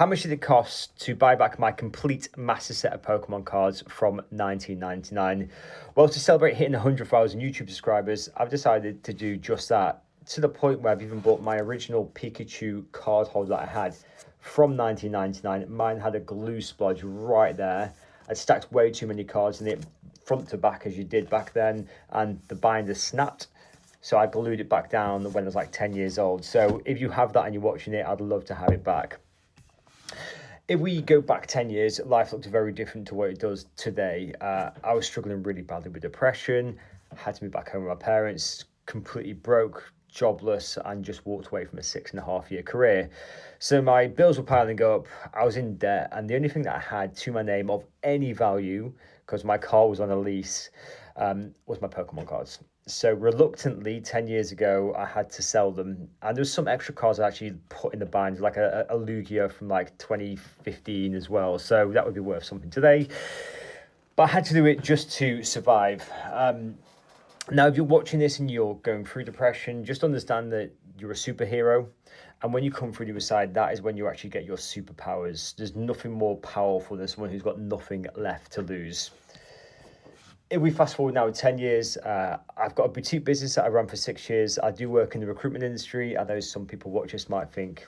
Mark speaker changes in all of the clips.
Speaker 1: How much did it cost to buy back my complete master set of Pokemon cards from 1999? Well, to celebrate hitting 100,000 YouTube subscribers, I've decided to do just that, to the point where I've even bought my original Pikachu card holder that I had from 1999. Mine had a glue splodge right there. I'd stacked way too many cards in it, front to back as you did back then, and the binder snapped. So I glued it back down when I was like 10 years old. So if you have that and you're watching it, I'd love to have it back. If we go back 10 years, life looked very different to what it does today. I was struggling really badly with depression, had to move back home with my parents, completely broke, jobless, and just walked away from a 6.5-year career. So my bills were piling up, I was in debt, and the only thing that I had to my name of any value, because my car was on a lease, was my Pokemon cards. So reluctantly, 10 years ago, I had to sell them. And there was some extra cards I actually put in the bind, like a Lugia from like 2015 as well. So that would be worth something today. But I had to do it just to survive. Now, if you're watching this and you're going through depression, just understand that you're a superhero. And when you come through the other side, that is when you actually get your superpowers. There's nothing more powerful than someone who's got nothing left to lose. If we fast forward now 10 years, I've got a boutique business that I ran for 6 years. I do work in the recruitment industry. I know some people watch this might think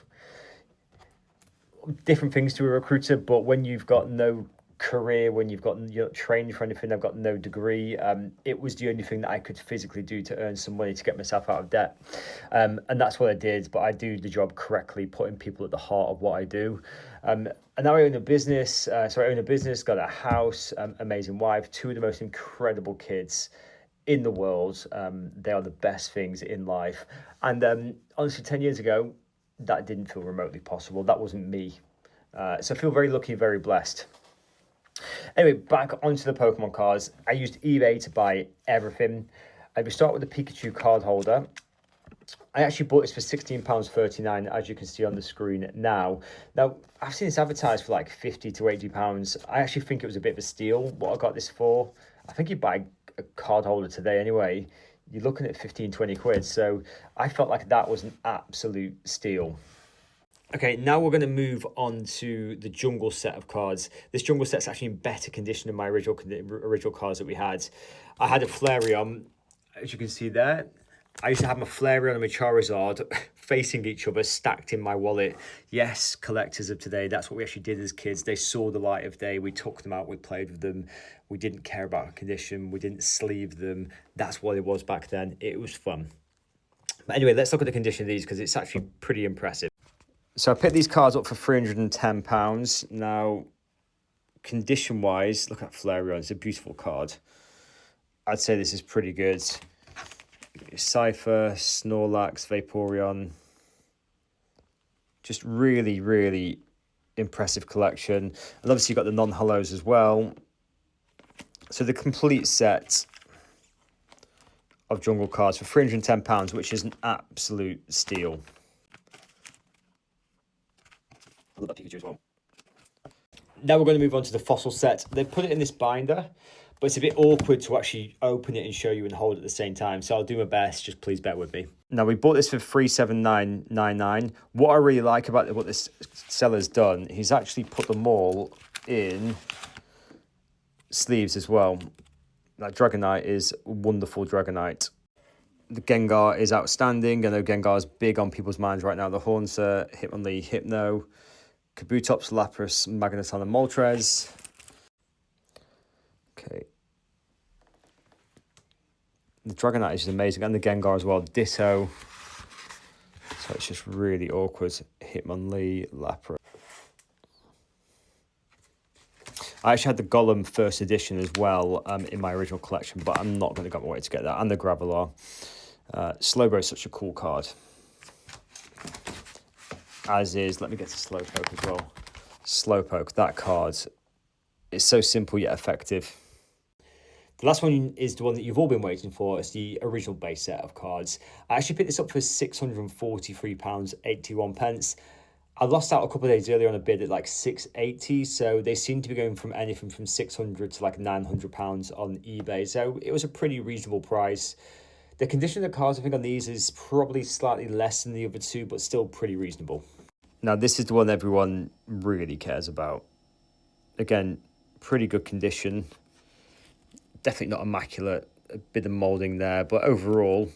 Speaker 1: different things to a recruiter, but when you've got no career, when you're not trained for anything, I've got no degree, it was the only thing that I could physically do to earn some money to get myself out of debt. And that's what I did, but I do the job correctly, putting people at the heart of what I do. And now I own a business, got a house, amazing wife, two of the most incredible kids in the world. They are the best things in life. And honestly, 10 years ago, that didn't feel remotely possible. That wasn't me. So I feel very lucky, very blessed. Anyway, back onto the Pokemon cards. I used eBay to buy everything. We start with the Pikachu card holder. I actually bought this for £16.39, as you can see on the screen now. Now, I've seen this advertised for like £50 to £80. I actually think it was a bit of a steal, what I got this for. I think you buy a card holder today anyway, you're looking at 15, 20 quid. So I felt like that was an absolute steal. Okay, now we're going to move on to the jungle set of cards. This jungle set's actually in better condition than my original cards that we had. I had a Flareon, as you can see there. I used to have my Flareon and my Charizard facing each other, stacked in my wallet. Yes, collectors of today, that's what we actually did as kids. They saw the light of day. We took them out, we played with them. We didn't care about condition. We didn't sleeve them. That's what it was back then. It was fun. But anyway, let's look at the condition of these because it's actually pretty impressive. So I picked these cards up for £310. Now, condition-wise, look at Flareon. It's a beautiful card. I'd say this is pretty good. Cypher, Snorlax, Vaporeon. Just really, really impressive collection. And obviously you've got the non-hollows as well. So the complete set of jungle cards for £310, which is an absolute steal. I love that Pikachu as well. Now we're going to move on to the fossil set. They've put it in this binder, but it's a bit awkward to actually open it and show you and hold at the same time. So I'll do my best. Just please bear with me. Now we bought this for $379.99. What I really like about what this seller's done, he's actually put them all in sleeves as well. That Dragonite is wonderful Dragonite. The Gengar is outstanding. I know Gengar's big on people's minds right now. The Haunter, Hitmonlee, Hypno, Kabutops, Lapras, Magneton, and Moltres. Okay. The Dragonite is amazing, and the Gengar as well. Ditto. So it's just really awkward. Hitmonlee, Lapras. I actually had the Golem first edition as well in my original collection, but I'm not going to go my way to get that. And the Graveler. Slowbro is such a cool card. As is, let me get to Slowpoke as well. Slowpoke, that card is so simple yet effective. The last one is the one that you've all been waiting for. It's the original base set of cards. I actually picked this up for £643.81. I lost out a couple of days earlier on a bid at like $680, so they seem to be going from anything from $600 to like £900 on eBay. So it was a pretty reasonable price. The condition of the cards, I think, on these is probably slightly less than the other two, but still pretty reasonable. Now, this is the one everyone really cares about. Again, pretty good condition. Definitely not immaculate. A bit of moulding there. But overall,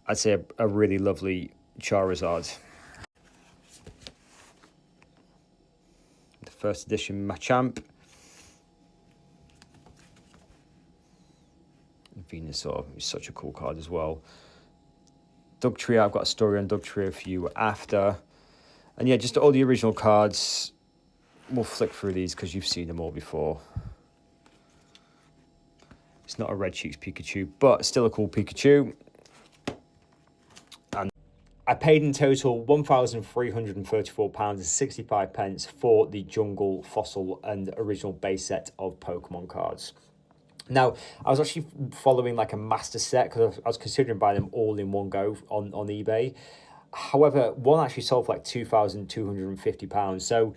Speaker 1: I'd say a really lovely Charizard. The first edition Machamp. Venusaur is such a cool card as well. Dugtrio, I've got a story on Dugtrio for you after. And yeah, just all the original cards. We'll flick through these because you've seen them all before. It's not a Red Cheeks Pikachu, but still a cool Pikachu. And I paid in total £1,334.65 for the Jungle, Fossil and original base set of Pokemon cards. Now, I was actually following like a master set because I was considering buying them all in one go on eBay. However, one actually sold for like £2,250. So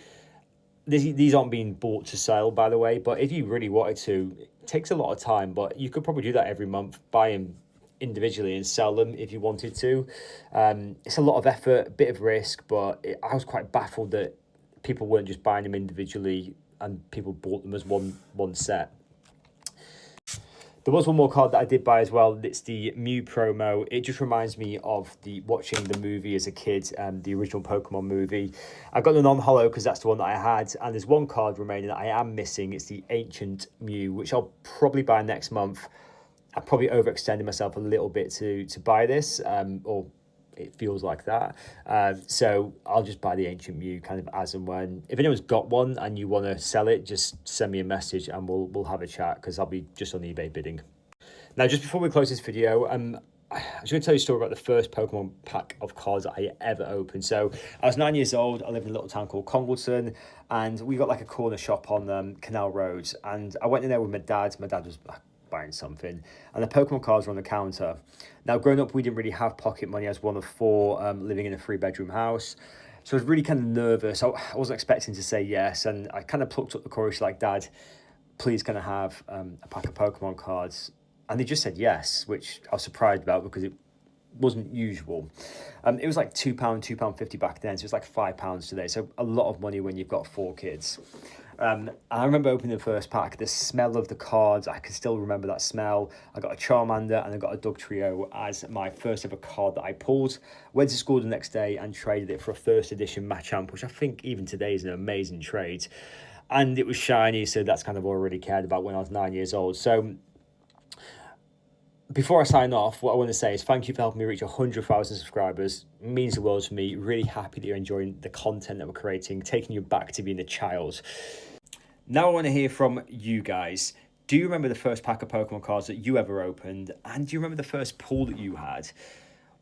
Speaker 1: these aren't being bought to sale, by the way. But if you really wanted to, it takes a lot of time. But you could probably do that every month, buy them individually and sell them if you wanted to. It's a lot of effort, a bit of risk, but I was quite baffled that people weren't just buying them individually and people bought them as one set. There was one more card that I did buy as well. It's the Mew promo. It just reminds me of watching the movie as a kid, the original Pokemon movie. I got the non-holo because that's the one that I had. And there's one card remaining that I am missing. It's the Ancient Mew, which I'll probably buy next month. I probably overextended myself a little bit to buy this, or it feels like that. So I'll just buy the Ancient Mew kind of as and when. If anyone's got one and you want to sell it, just send me a message and we'll have a chat because I'll be just on eBay bidding. Now, just before we close this video, I was going to tell you a story about the first Pokemon pack of cards that I ever opened. So I was 9 years old. I lived in a little town called Congleton, and we got like a corner shop on Canal Road. And I went in there with my dad. My dad was buying something, and the Pokemon cards were on the counter. Now, growing up, we didn't really have pocket money. I was one of four living in a 3-bedroom house. So I was really kind of nervous. I wasn't expecting to say yes. And I kind of plucked up the courage like, Dad, please can I have a pack of Pokemon cards? And they just said yes, which I was surprised about because it wasn't usual. It was like £2.50 back then. So it was like £5 today. So a lot of money when you've got 4 kids. I remember opening the first pack, the smell of the cards, I can still remember that smell. I got a Charmander and I got a Dugtrio as my first ever card that I pulled. Went to school the next day and traded it for a first edition Machamp, which I think even today is an amazing trade. And it was shiny, so that's kind of all I really cared about when I was 9 years old. So before I sign off, what I want to say is thank you for helping me reach 100,000 subscribers. It means the world to me. Really happy that you're enjoying the content that we're creating, taking you back to being a child. Now I want to hear from you guys. Do you remember the first pack of Pokemon cards that you ever opened? And do you remember the first pull that you had?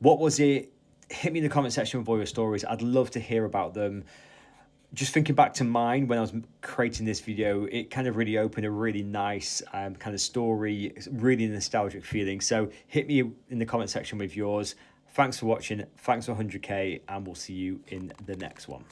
Speaker 1: What was it? Hit me in the comment section with all your stories. I'd love to hear about them. Just thinking back to mine when I was creating this video, it kind of really opened a really nice kind of story, really nostalgic feeling. So hit me in the comment section with yours. Thanks for watching. Thanks for 100K, and we'll see you in the next one.